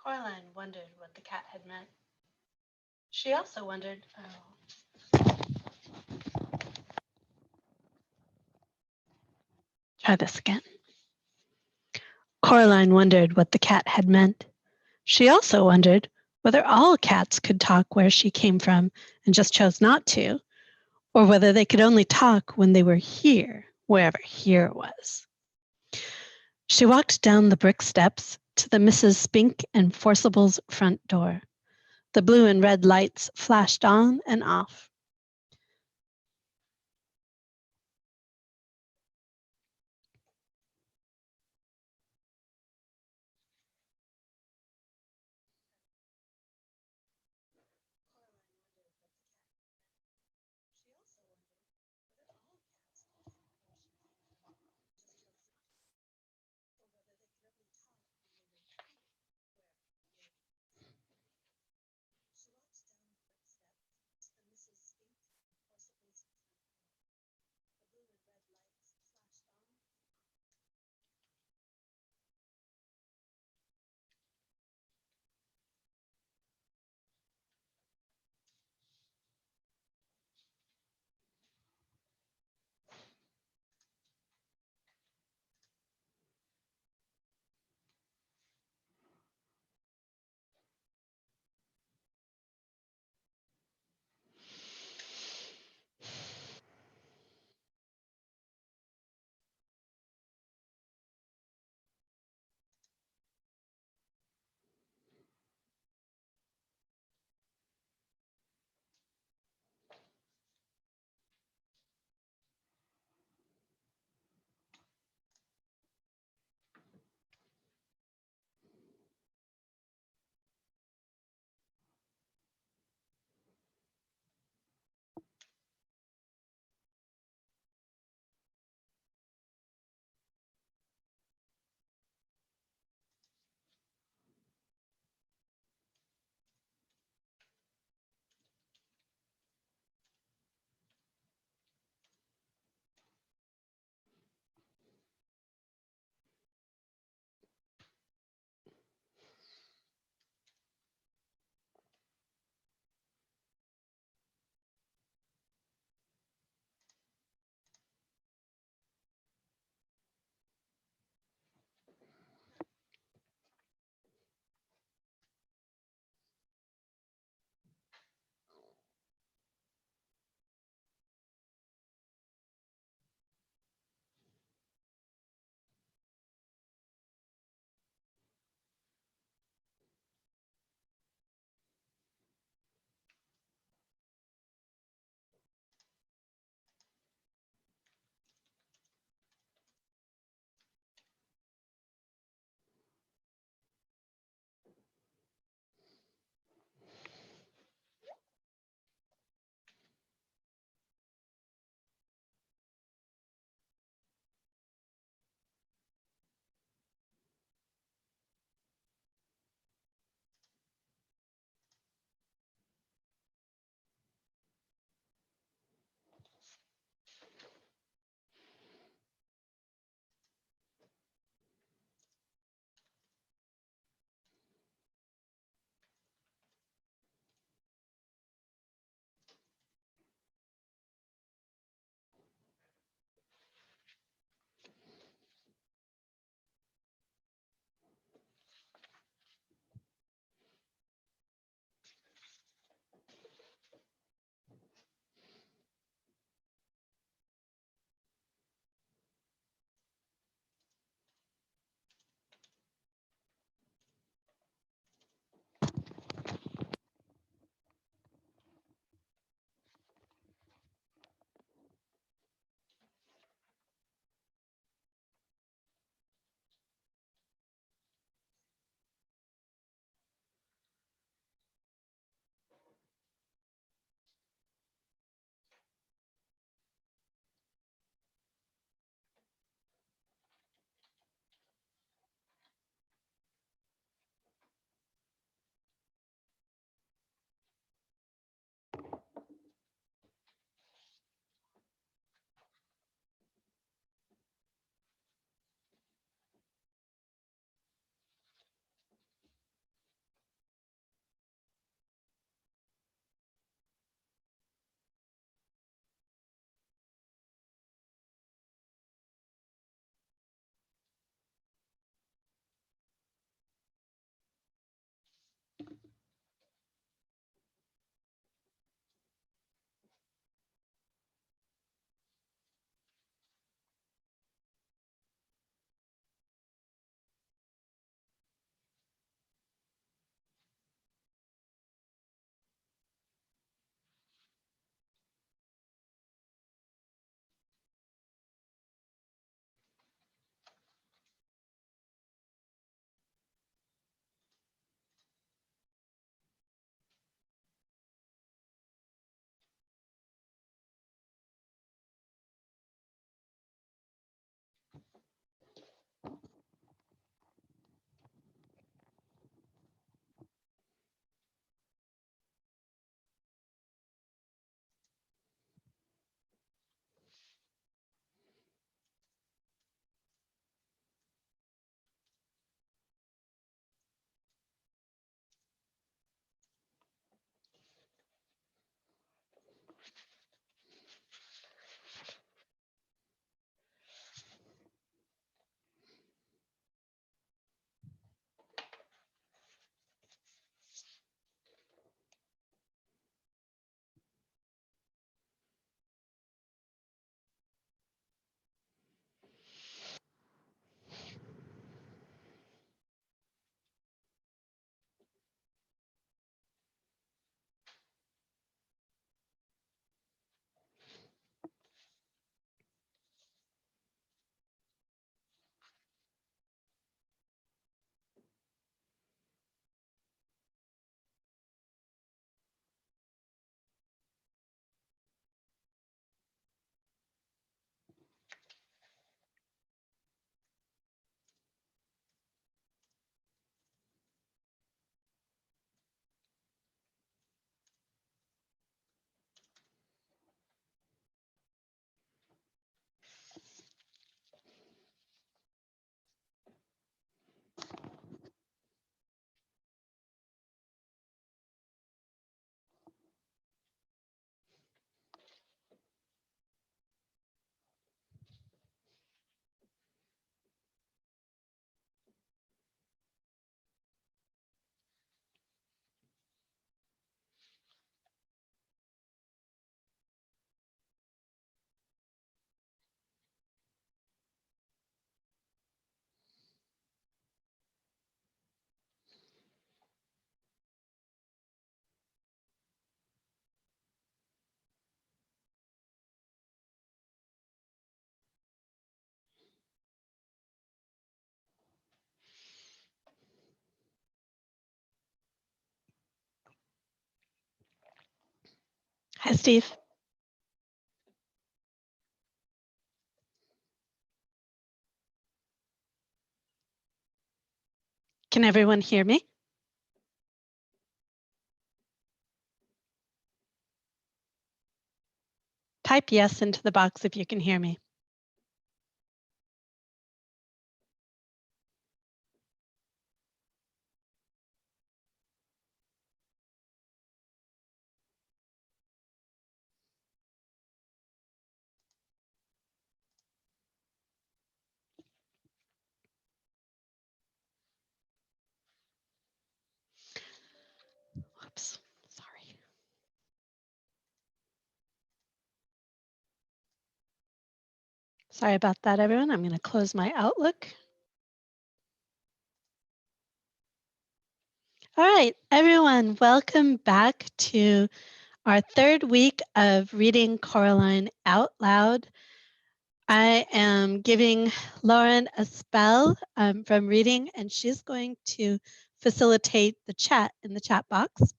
Coraline wondered what the cat had meant. She also wondered, try this again. Coraline wondered what the cat had meant. She also wondered whether all cats could talk where she came from and just chose not to, or whether they could only talk when they were here, wherever here was. She walked down the brick steps to the Mrs. Spink and Forcible's front door. The blue and red lights flashed on and off. Hi, Steve. Can everyone hear me? Type yes into the box if you can hear me. Whoops, sorry. Sorry about that, everyone. I'm going to close my Outlook. All right, everyone, welcome back to our third week of reading Coraline out loud. I am giving Lauren a spell from reading, and she's going to facilitate the chat in the chat box.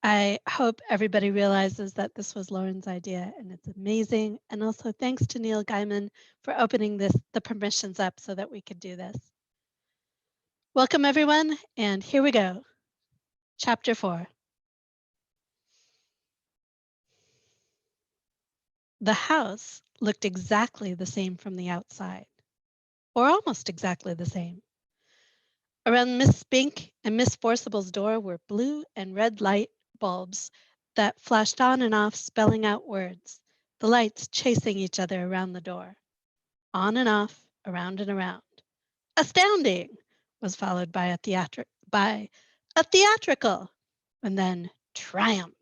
I hope everybody realizes that this was Lauren's idea and it's amazing. And also thanks to Neil Gaiman for opening the permissions up so that we could do this. Welcome everyone, and here we go. Chapter 4. The house looked exactly the same from the outside, or almost exactly the same. Around Miss Spink and Miss Forcible's door were blue and red light bulbs that flashed on and off, spelling out words, the lights chasing each other around the door. On and off, around and around. Astounding was followed by a theatrical, and then triumph.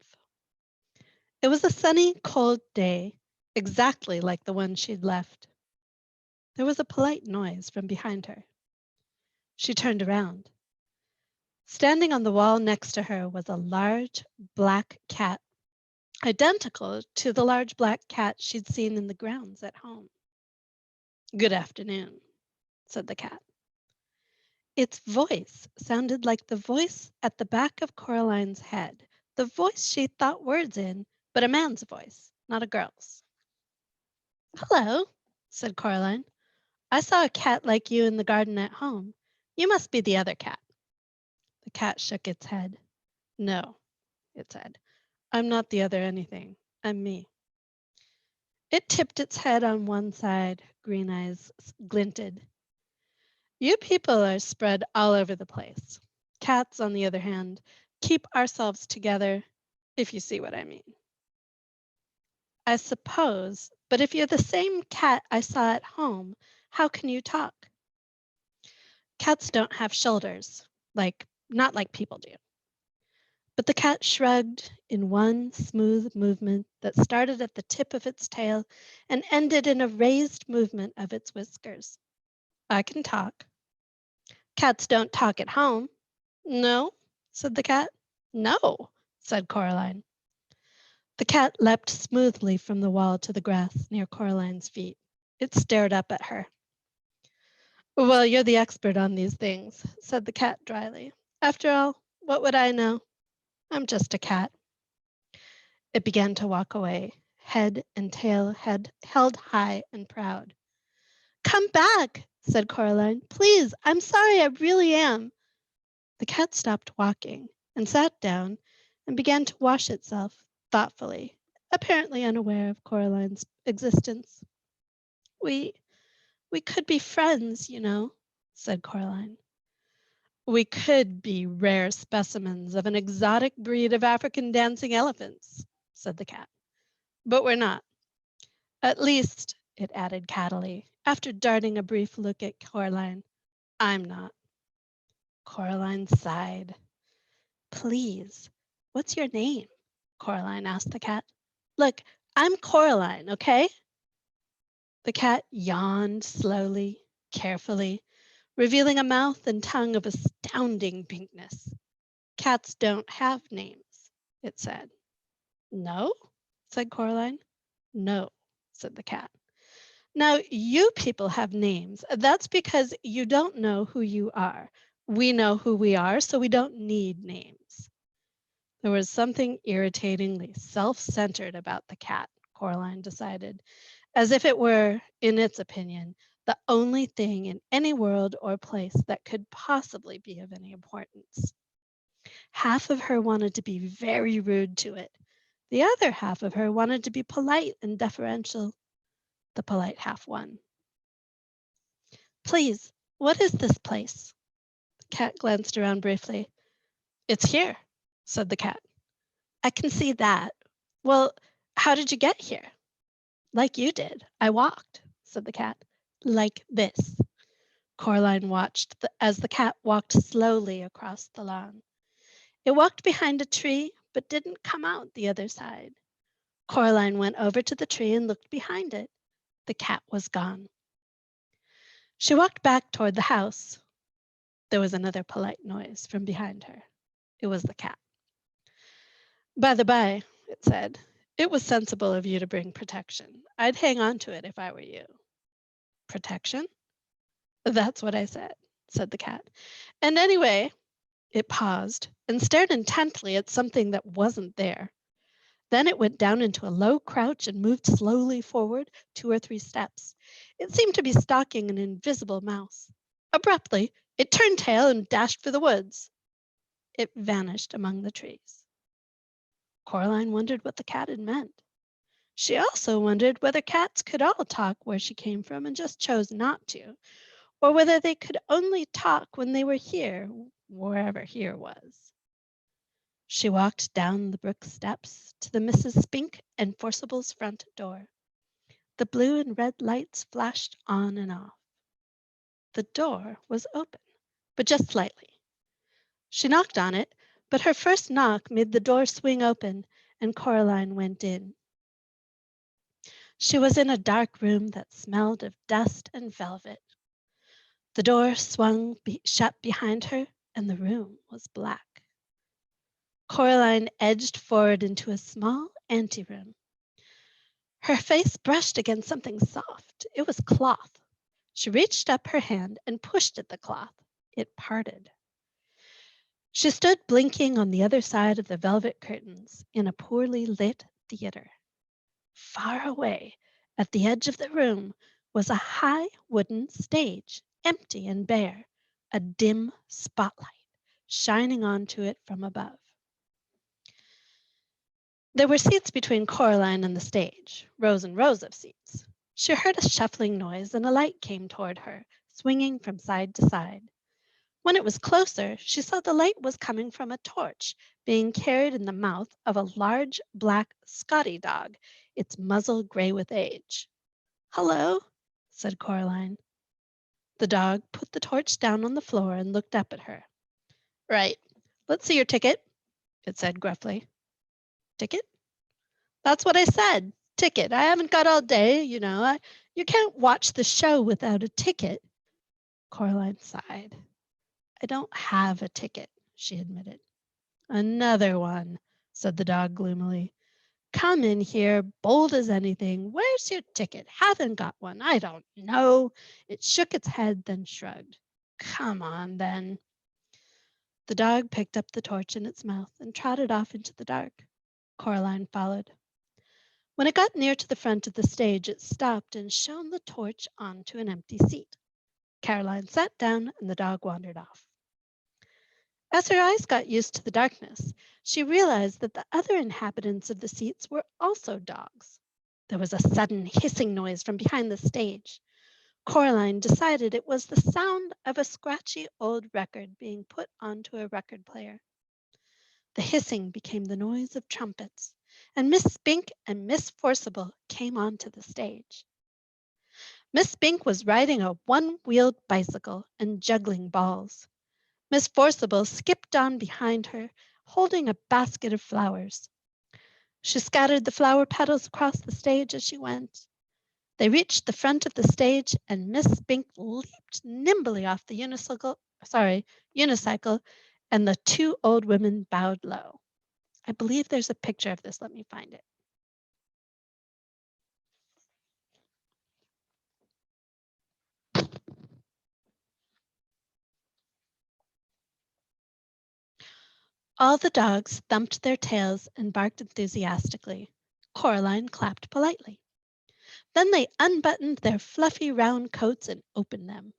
It was a sunny, cold day, exactly like the one she'd left. There was a polite noise from behind her. She turned around. Standing on the wall next to her was a large black cat, identical to the large black cat she'd seen in the grounds at home. "Good afternoon," said the cat. Its voice sounded like the voice at the back of Coraline's head, the voice she thought words in, but a man's voice, not a girl's. "Hello," said Coraline. "I saw a cat like you in the garden at home. You must be the other cat." The cat shook its head. "No," it said. "I'm not the other anything. I'm me." It tipped its head on one side. Green eyes glinted. "You people are spread all over the place. Cats, on the other hand, keep ourselves together, if you see what I mean." "I suppose, but if you're the same cat I saw at home, how can you talk?" "Cats don't have shoulders, not like people do." But the cat shrugged in one smooth movement that started at the tip of its tail and ended in a raised movement of its whiskers. "I can talk." "Cats don't talk at home." "No?" said the cat. "No," said Coraline. The cat leapt smoothly from the wall to the grass near Coraline's feet. It stared up at her. "Well, you're the expert on these things," said the cat dryly. "After all, what would I know? I'm just a cat." It began to walk away, head and tail held high and proud. "Come back," said Coraline. "Please, I'm sorry, I really am." The cat stopped walking and sat down and began to wash itself thoughtfully, apparently unaware of Coraline's existence. We could be friends, you know," said Coraline. "We could be rare specimens of an exotic breed of African dancing elephants," said the cat. "But we're not. At least," it added cattily, after darting a brief look at Coraline, "I'm not." Coraline sighed. "Please, what's your name?" Coraline asked the cat. "Look, I'm Coraline, okay?" The cat yawned slowly, carefully, revealing a mouth and tongue of astounding pinkness. "Cats don't have names," it said. "No?" said Coraline. "No," said the cat. "Now, you people have names. That's because you don't know who you are. We know who we are, so we don't need names." There was something irritatingly self-centered about the cat, Coraline decided, as if it were, in its opinion, the only thing in any world or place that could possibly be of any importance. Half of her wanted to be very rude to it. The other half of her wanted to be polite and deferential. The polite half won. Please, what is this place? The cat glanced around briefly. It's here, said the cat. I can see that. Well, how did you get here? Like you did. I walked, said the cat. Like this. Coraline watched as the cat walked slowly across the lawn. It walked behind a tree, but didn't come out the other side. Coraline went over to the tree and looked behind it. The cat was gone. She walked back toward the house. There was another polite noise from behind her. It was the cat. By the by, it said, it was sensible of you to bring protection. I'd hang on to it if I were you. Protection? That's what I said the cat. And anyway, it paused and stared intently at something that wasn't there. Then it went down into a low crouch and moved slowly forward 2 or 3 steps. It seemed to be stalking an invisible mouse. Abruptly, it turned tail and dashed for the woods. It vanished among the trees. Coraline wondered what the cat had meant. She also wondered whether cats could all talk where she came from and just chose not to, or whether they could only talk when they were here, wherever here was. She walked down the brook steps to the Mrs. Spink and Forcible's front door. The blue and red lights flashed on and off. The door was open, but just slightly. She knocked on it, but her first knock made the door swing open, and Coraline went in. She was in a dark room that smelled of dust and velvet. The door swung shut behind her, and the room was black. Coraline edged forward into a small anteroom. Her face brushed against something soft. It was cloth. She reached up her hand and pushed at the cloth. It parted. She stood blinking on the other side of the velvet curtains in a poorly lit theater. Far away, at the edge of the room, was a high wooden stage, empty and bare, a dim spotlight shining onto it from above. There were seats between Coraline and the stage, rows and rows of seats. She heard a shuffling noise and a light came toward her, swinging from side to side. When it was closer, she saw the light was coming from a torch being carried in the mouth of a large black Scotty dog, its muzzle gray with age. Hello, said Coraline. The dog put the torch down on the floor and looked up at her. Right. Let's see your ticket, it said gruffly. Ticket? That's what I said. Ticket. I haven't got all day, you know. You can't watch the show without a ticket. Coraline sighed. I don't have a ticket, she admitted. Another one, said the dog gloomily. Come in here, bold as anything. Where's your ticket? Haven't got one. I don't know. It shook its head, then shrugged. Come on, then. The dog picked up the torch in its mouth and trotted off into the dark. Coraline followed. When it got near to the front of the stage, it stopped and shone the torch onto an empty seat. Caroline sat down and the dog wandered off. As her eyes got used to the darkness, she realized that the other inhabitants of the seats were also dogs. There was a sudden hissing noise from behind the stage. Coraline decided it was the sound of a scratchy old record being put onto a record player. The hissing became the noise of trumpets, and Miss Spink and Miss Forcible came onto the stage. Miss Spink was riding a one-wheeled bicycle and juggling balls. Miss Forcible skipped on behind her, holding a basket of flowers. She scattered the flower petals across the stage as she went. They reached the front of the stage, and Miss Spink leaped nimbly off the unicycle, and the 2 old women bowed low. I believe there's a picture of this. Let me find it. All the dogs thumped their tails and barked enthusiastically. Coraline clapped politely. Then they unbuttoned their fluffy round coats and opened them.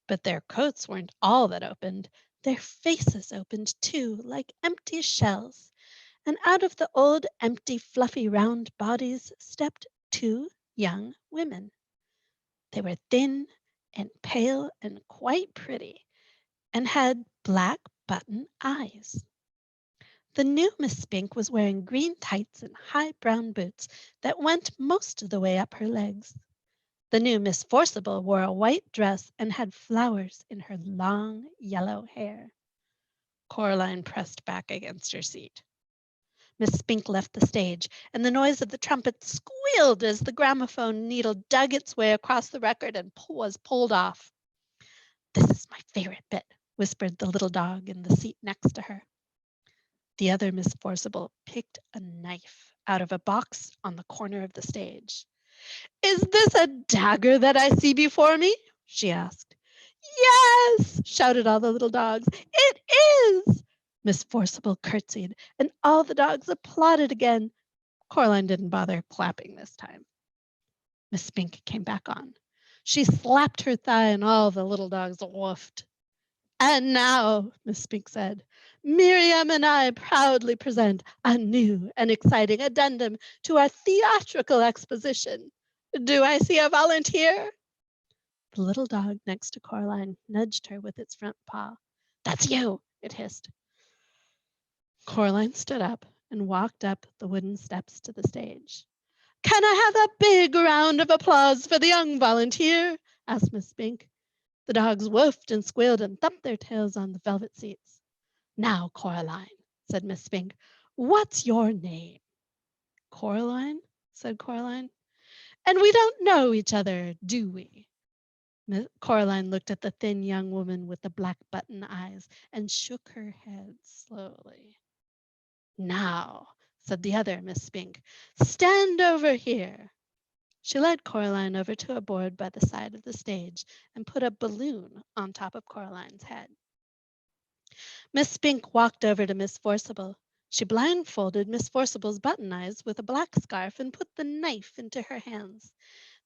But their coats weren't all that opened. Their faces opened too, like empty shells. And out of the old, empty, fluffy, round bodies stepped two young women. They were thin and pale and quite pretty, and had black button eyes. The new Miss Spink was wearing green tights and high brown boots that went most of the way up her legs. The new Miss Forcible wore a white dress and had flowers in her long yellow hair. Coraline pressed back against her seat. Miss Spink left the stage, and the noise of the trumpet squealed as the gramophone needle dug its way across the record and was pulled off. "This is my favorite bit," whispered the little dog in the seat next to her. The other Miss Forcible picked a knife out of a box on the corner of the stage. "Is this a dagger that I see before me?" she asked. "Yes!" shouted all the little dogs. "It is!" Miss Forcible curtsied, and all the dogs applauded again. Coraline didn't bother clapping this time. Miss Spink came back on. She slapped her thigh, and all the little dogs woofed. "And now," Miss Spink said, "Miriam and I proudly present a new and exciting addendum to our theatrical exposition. Do I see a volunteer?" The little dog next to Coraline nudged her with its front paw. "That's you," it hissed. Coraline stood up and walked up the wooden steps to the stage. "Can I have a big round of applause for the young volunteer?" asked Miss Spink. The dogs woofed and squealed and thumped their tails on the velvet seats. "Now, Coraline," said Miss Spink, "what's your name?" "Coraline," said Coraline. "And we don't know each other, do we?" Coraline looked at the thin young woman with the black button eyes and shook her head slowly. "Now," said the other Miss Spink, "stand over here." She led Coraline over to a board by the side of the stage and put a balloon on top of Coraline's head. Miss Spink walked over to Miss Forcible. She blindfolded Miss Forcible's button eyes with a black scarf and put the knife into her hands.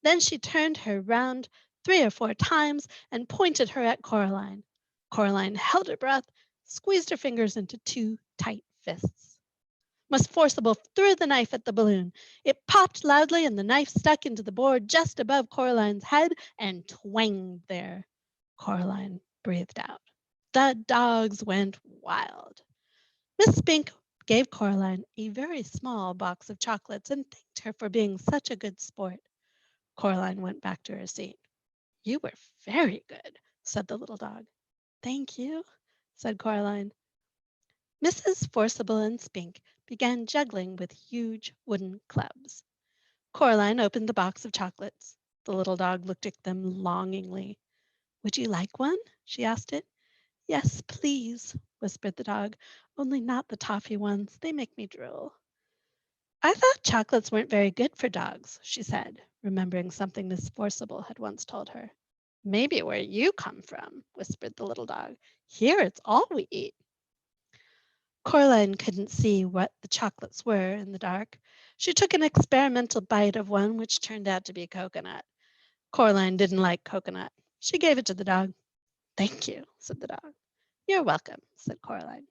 Then she turned her round 3 or 4 times and pointed her at Coraline. Coraline held her breath, squeezed her fingers into 2 tight fists. Miss Forcible threw the knife at the balloon. It popped loudly and the knife stuck into the board just above Coraline's head and twanged there. Coraline breathed out. The dogs went wild. Miss Spink gave Coraline a very small box of chocolates and thanked her for being such a good sport. Coraline went back to her seat. "You were very good," said the little dog. "Thank you," said Coraline. Mrs. Forcible and Spink began juggling with huge wooden clubs. Coraline opened the box of chocolates. The little dog looked at them longingly. "Would you like one?" she asked it. "Yes, please," whispered the dog. "Only not the toffee ones. They make me drool." "I thought chocolates weren't very good for dogs," she said, remembering something Miss Forcible had once told her. "Maybe where you come from," whispered the little dog. "Here it's all we eat." Coraline couldn't see what the chocolates were in the dark. She took an experimental bite of one which turned out to be coconut. Coraline didn't like coconut. She gave it to the dog. "Thank you," said the dog. "You're welcome," said Coraline.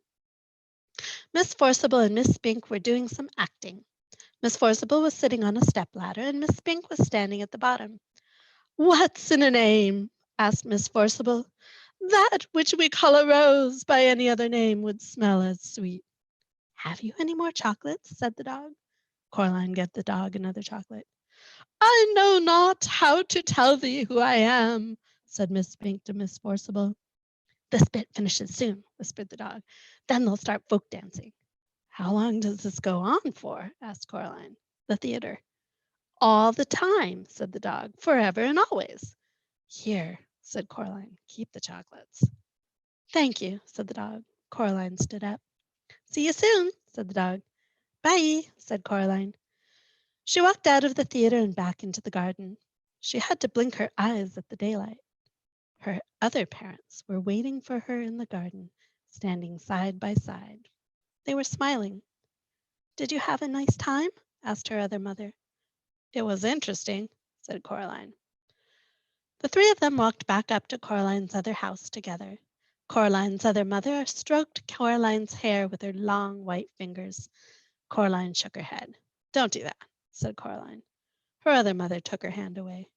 Miss Forcible and Miss Spink were doing some acting. Miss Forcible was sitting on a stepladder and Miss Spink was standing at the bottom. "What's in a name?" asked Miss Forcible. "That which we call a rose by any other name would smell as sweet." "Have you any more chocolates?" said the dog. Coraline gave the dog another chocolate. "I know not how to tell thee who I am," said Miss Spink to Miss Forcible. "This bit finishes soon," whispered the dog. "Then they'll start folk dancing." "How long does this go on for?" asked Coraline. "The theater." "All the time," said the dog. "Forever and always." "Here," said Coraline. "Keep the chocolates." "Thank you," said the dog. Coraline stood up. "See you soon," said the dog. "Bye," said Coraline. She walked out of the theater and back into the garden. She had to blink her eyes at the daylight. Her other parents were waiting for her in the garden, standing side by side. They were smiling. Did you have a nice time? Asked her other mother. It was interesting, said Coraline. The three of them walked back up to Coraline's other house together. Coraline's other mother stroked Coraline's hair with her long white fingers. Coraline shook her head. Don't do that, said Coraline. Her other mother took her hand away.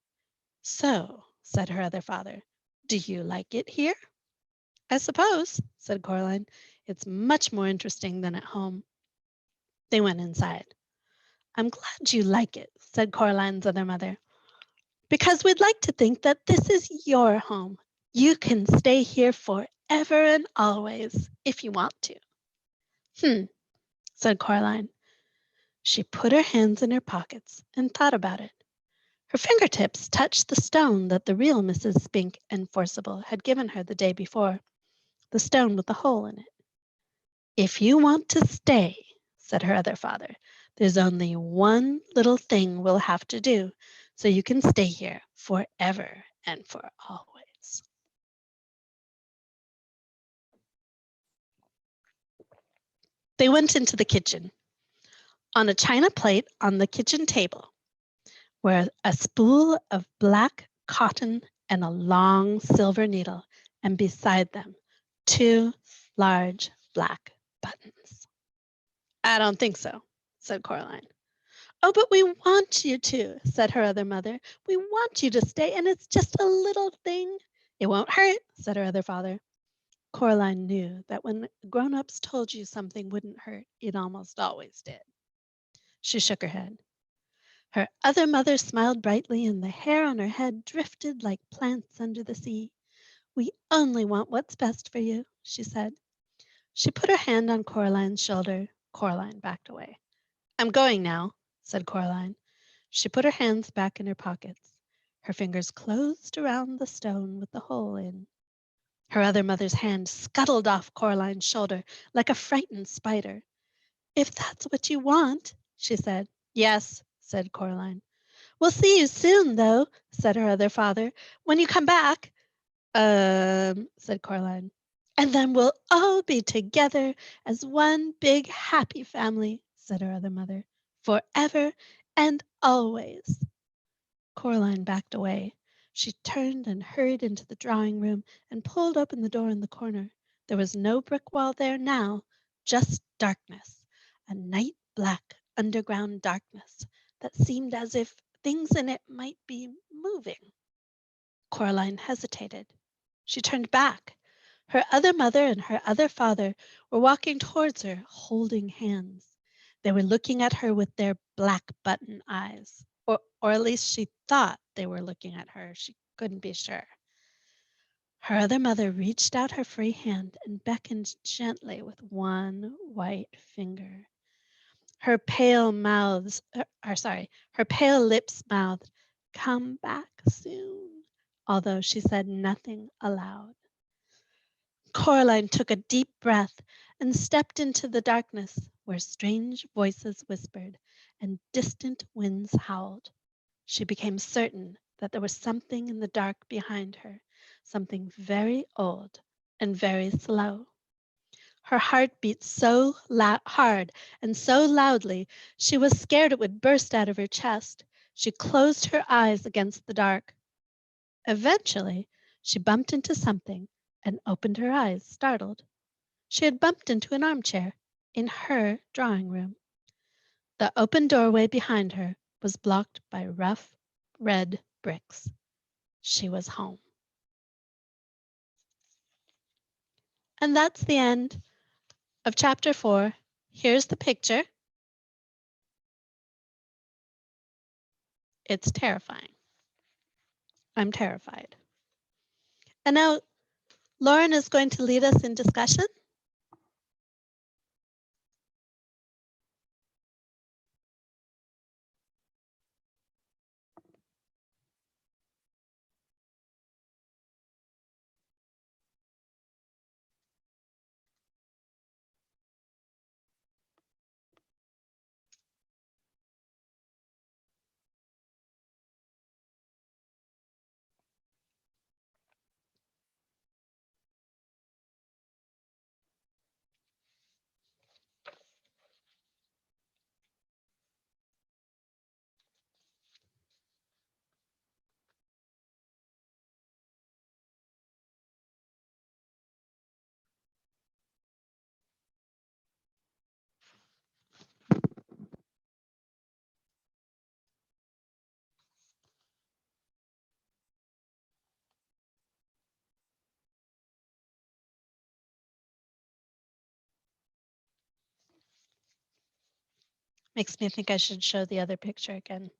So, said her other father, do you like it here? I suppose, said Coraline. It's much more interesting than at home. They went inside. I'm glad you like it, said Coraline's other mother, because we'd like to think that this is your home. You can stay here forever and always if you want to. Said Coraline. She put her hands in her pockets and thought about it. Her fingertips touched the stone that the real Mrs. Spink and Forcible had given her the day before, the stone with the hole in it. If you want to stay, said her other father, there's only one little thing we'll have to do so you can stay here forever and for always. They went into the kitchen. On a china plate on the kitchen table were a spool of black cotton and a long silver needle, and beside them, 2 large black buttons. I don't think so, said Coraline. Oh, but we want you to, said her other mother. We want you to stay, and it's just a little thing. It won't hurt, said her other father. Coraline knew that when grown-ups told you something wouldn't hurt, it almost always did. She shook her head. Her other mother smiled brightly, and the hair on her head drifted like plants under the sea. We only want what's best for you, she said. She put her hand on Coraline's shoulder. Coraline backed away. I'm going now, said Coraline. She put her hands back in her pockets. Her fingers closed around the stone with the hole in. Her other mother's hand scuttled off Coraline's shoulder like a frightened spider. If that's what you want, she said. Yes, said Coraline. We'll see you soon, though, said her other father. When you come back, said Coraline. And then we'll all be together as one big happy family, said her other mother, forever and always. Coraline backed away. She turned and hurried into the drawing room and pulled open the door in the corner. There was no brick wall there now, just darkness, a night black underground darkness that seemed as if things in it might be moving. Coraline hesitated. She turned back. Her other mother and her other father were walking towards her, holding hands. They were looking at her with their black button eyes, or at least she thought they were looking at her. She couldn't be sure. Her other mother reached out her free hand and beckoned gently with one white finger. Her pale her pale lips mouthed, "Come back soon," although she said nothing aloud. Coraline took a deep breath and stepped into the darkness where strange voices whispered and distant winds howled. She became certain that there was something in the dark behind her, something very old and very slow. Her heart beat so hard and so loudly, she was scared it would burst out of her chest. She closed her eyes against the dark. Eventually, she bumped into something and opened her eyes, startled. She had bumped into an armchair in her drawing room. The open doorway behind her was blocked by rough red bricks. She was home. And that's the end of chapter 4. Here's the picture. It's terrifying. I'm terrified. And now Lauren is going to lead us in discussion. Makes me think I should show the other picture again.